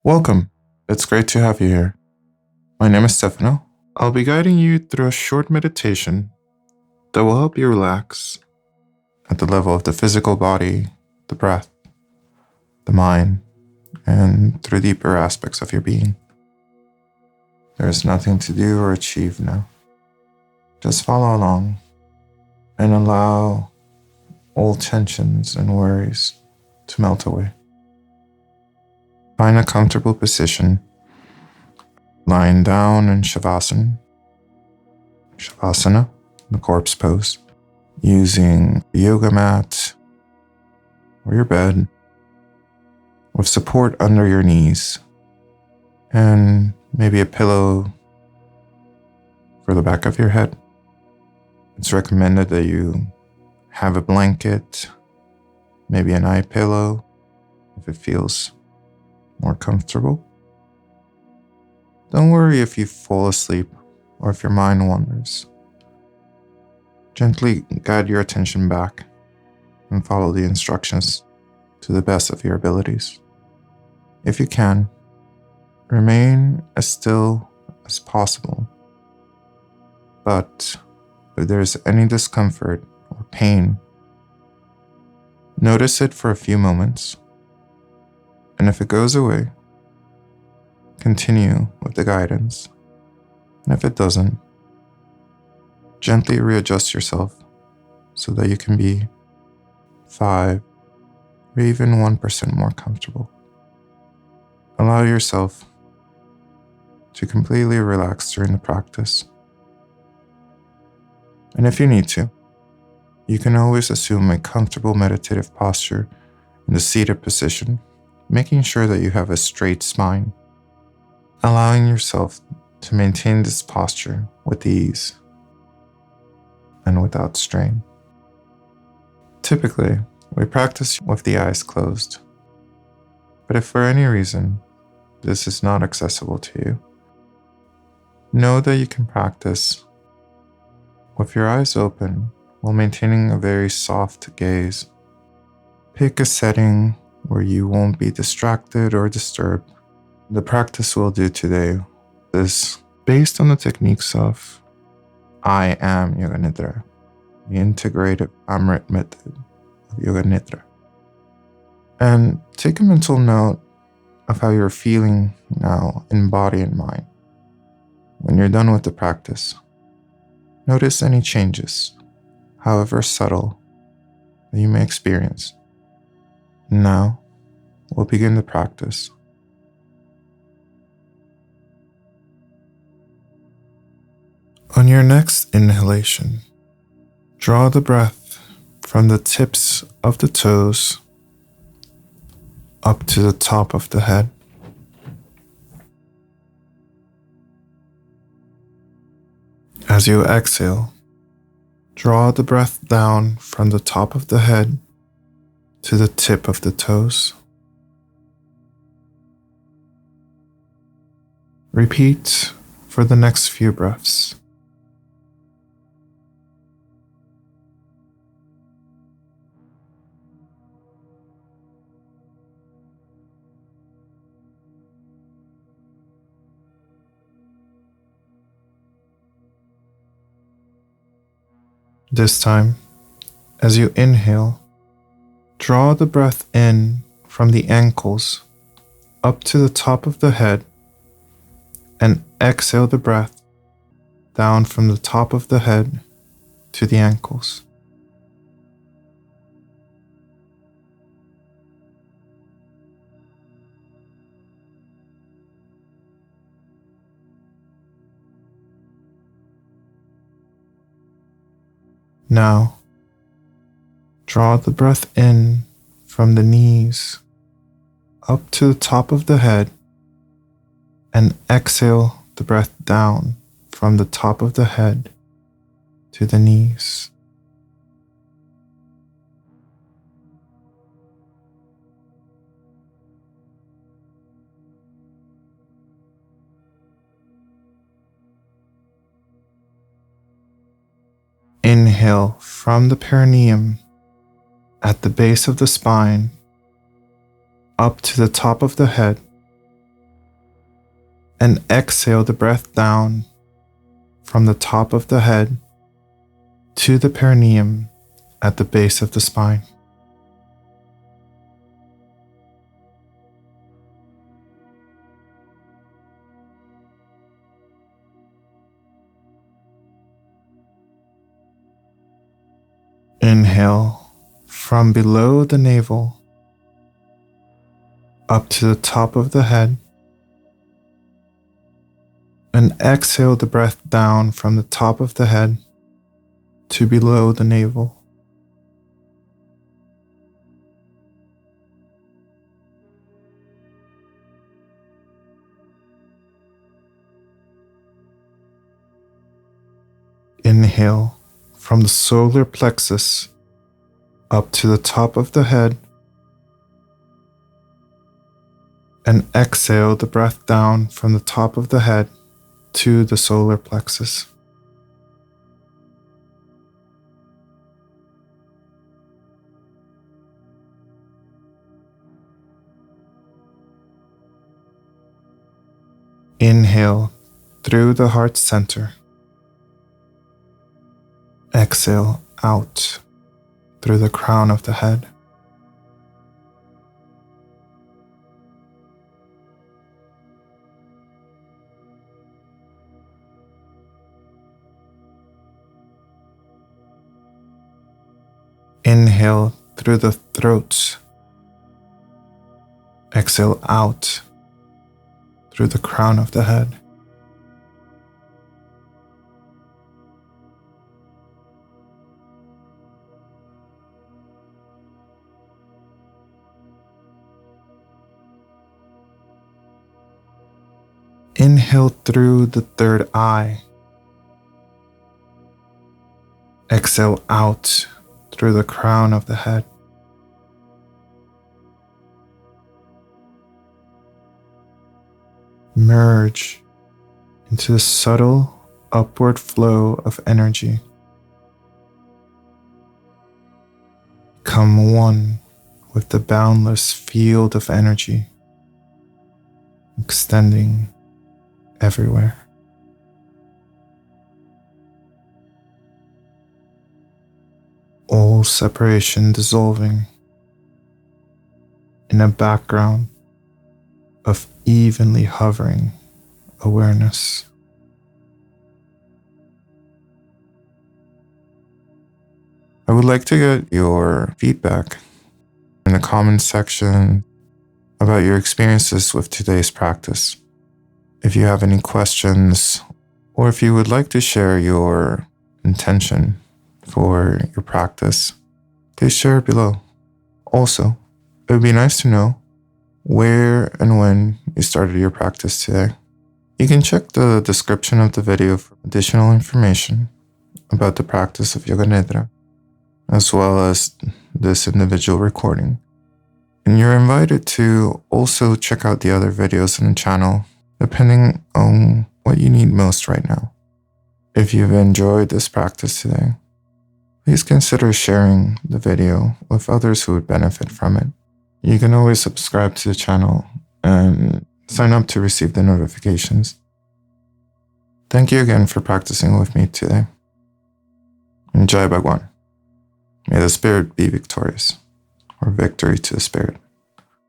Welcome. It's great to have you here. My name is Stefano. I'll be guiding you through a short meditation that will help you relax at the level of the physical body, the breath, the mind, and through deeper aspects of your being. There is nothing to do or achieve now. Just follow along and allow all tensions and worries to melt away. Find a comfortable position, lying down in Shavasana, the corpse pose, using a yoga mat or your bed with support under your knees and maybe a pillow for the back of your head. It's recommended that you have a blanket, maybe an eye pillow if it feels more comfortable. Don't worry if you fall asleep or if your mind wanders. Gently guide your attention back and follow the instructions to the best of your abilities. If you can, remain as still as possible. But if there is any discomfort or pain, notice it for a few moments. And if it goes away, continue with the guidance. And if it doesn't, gently readjust yourself so that you can be 5 or even 1% more comfortable. Allow yourself to completely relax during the practice. And if you need to, you can always assume a comfortable meditative posture in the seated position, making sure that you have a straight spine, allowing yourself to maintain this posture with ease and without strain. Typically, we practice with the eyes closed, but if for any reason this is not accessible to you, know that you can practice with your eyes open while maintaining a very soft gaze. Pick a setting where you won't be distracted or disturbed. The practice we'll do today is based on the techniques of I Am Yoga Nidra, the integrated Amrit method of Yoga Nidra. And take a mental note of how you're feeling now in body and mind. When you're done with the practice, notice any changes, however subtle, that you may experience. Now, we'll begin the practice. On your next inhalation, draw the breath from the tips of the toes up to the top of the head. As you exhale, draw the breath down from the top of the head to the tip of the toes. Repeat for the next few breaths. This time, as you inhale, draw the breath in from the ankles up to the top of the head and exhale the breath down from the top of the head to the ankles. Now, draw the breath in from the knees up to the top of the head and exhale the breath down from the top of the head to the knees. Inhale from the perineum at the base of the spine up to the top of the head and exhale the breath down from the top of the head to the perineum at the base of the spine. Inhale from below the navel up to the top of the head, and exhale the breath down from the top of the head to below the navel. Inhale from the solar plexus up to the top of the head, and exhale the breath down from the top of the head to the solar plexus. Inhale through the heart center. Exhale out through the crown of the head. Inhale through the throat. Exhale out through the crown of the head. Inhale through the third eye. Exhale out through the crown of the head. Merge into the subtle upward flow of energy. Become one with the boundless field of energy, extending everywhere. All separation dissolving in a background of evenly hovering awareness. I would like to get your feedback in the comments section about your experiences with today's practice. If you have any questions, or if you would like to share your intention for your practice, please share it below. Also, it would be nice to know where and when you started your practice today. You can check the description of the video for additional information about the practice of Yoga Nidra, as well as this individual recording. And you're invited to also check out the other videos on the channel, depending on what you need most right now. If you've enjoyed this practice today, please consider sharing the video with others who would benefit from it. You can always subscribe to the channel and sign up to receive the notifications. Thank you again for practicing with me today. And Jai Bhagwan. May the spirit be victorious, or victory to the spirit.